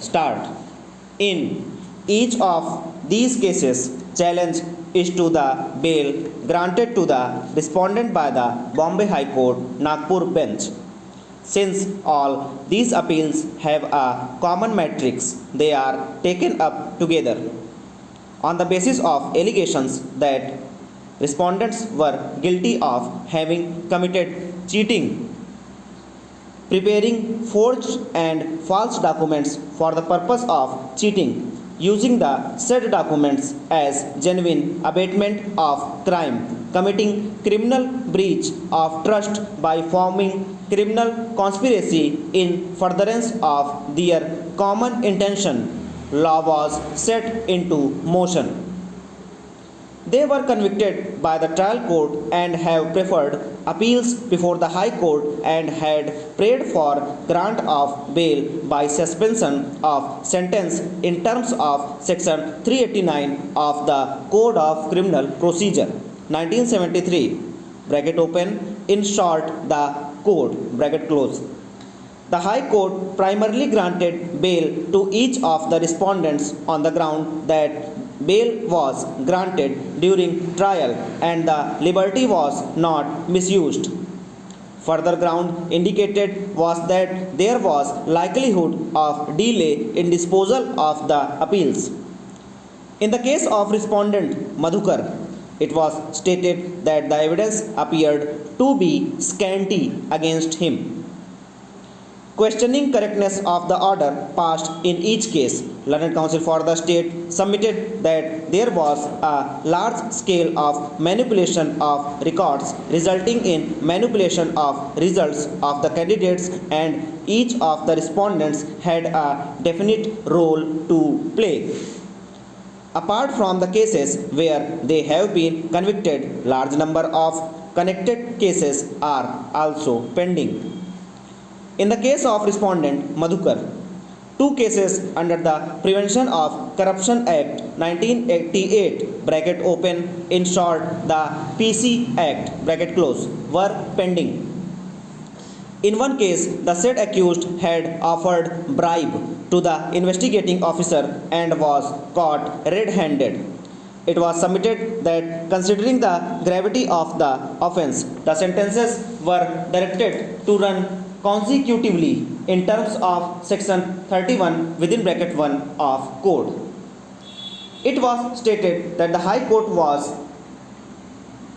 Start. In each of these cases, challenge is to the bail granted to the respondent by the Bombay High Court, Nagpur bench. Since all these appeals have a common matrix, they are taken up together on the basis of allegations that respondents were guilty of having committed cheating, preparing forged and false documents for the purpose of cheating, using the said documents as genuine abatement of crime, committing criminal breach of trust by forming criminal conspiracy in furtherance of their common intention. Law was set into motion. They were convicted by the trial court and have preferred appeals before the High Court and had prayed for grant of bail by suspension of sentence in terms of Section 389 of the Code of Criminal Procedure 1973 bracket open, in short the code bracket close. The High Court primarily granted bail to each of the respondents on the ground that bail was granted during trial and the liberty was not misused. Further ground indicated was that there was likelihood of delay in disposal of the appeals. In the case of respondent Madhukar, it was stated that the evidence appeared to be scanty against him. Questioning correctness of the order passed in each case, Learned Counsel for the State submitted that there was a large scale of manipulation of records resulting in manipulation of results of the candidates, and each of the respondents had a definite role to play. Apart from the cases where they have been convicted, large number of connected cases are also pending. In the case of respondent Madhukar, two cases under the Prevention of Corruption Act 1988 bracket open, in short the PC Act bracket close, were pending. In one case, the said accused had offered bribe to the investigating officer and was caught red-handed. It was submitted that considering the gravity of the offence, the sentences were directed to run consecutively in terms of Section 31 within bracket 1 of Code. It was stated that the High Court was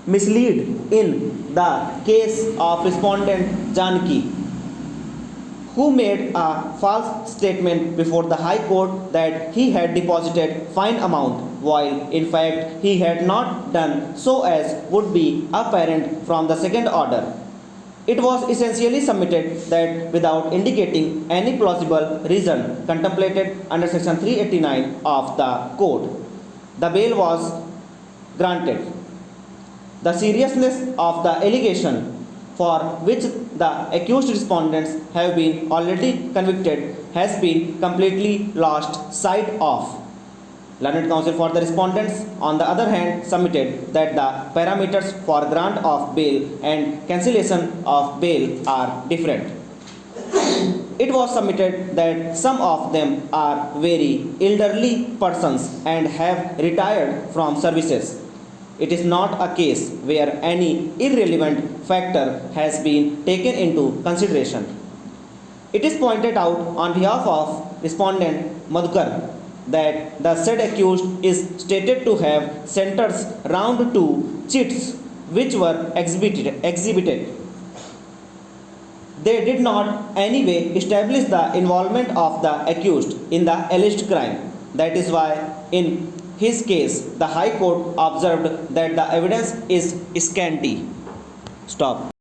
misled in the case of respondent Janaki, who made a false statement before the High Court that he had deposited fine amount, while in fact he had not done so, as would be apparent from the second order. It was essentially submitted that without indicating any plausible reason contemplated under Section 389 of the Code, the bail was granted. The seriousness of the allegation, for which the accused respondents have been already convicted, has been completely lost sight of. Learned Counsel for the respondents, on the other hand, submitted that the parameters for grant of bail and cancellation of bail are different. It was submitted that some of them are very elderly persons and have retired from services. It is not a case where any irrelevant factor has been taken into consideration. It is pointed out on behalf of respondent Madhukar that the said accused is stated to have centers round to cheats which were exhibited. They did not anyway establish the involvement of the accused in the alleged crime. That is why in his case the High Court observed that the evidence is scanty. Stop.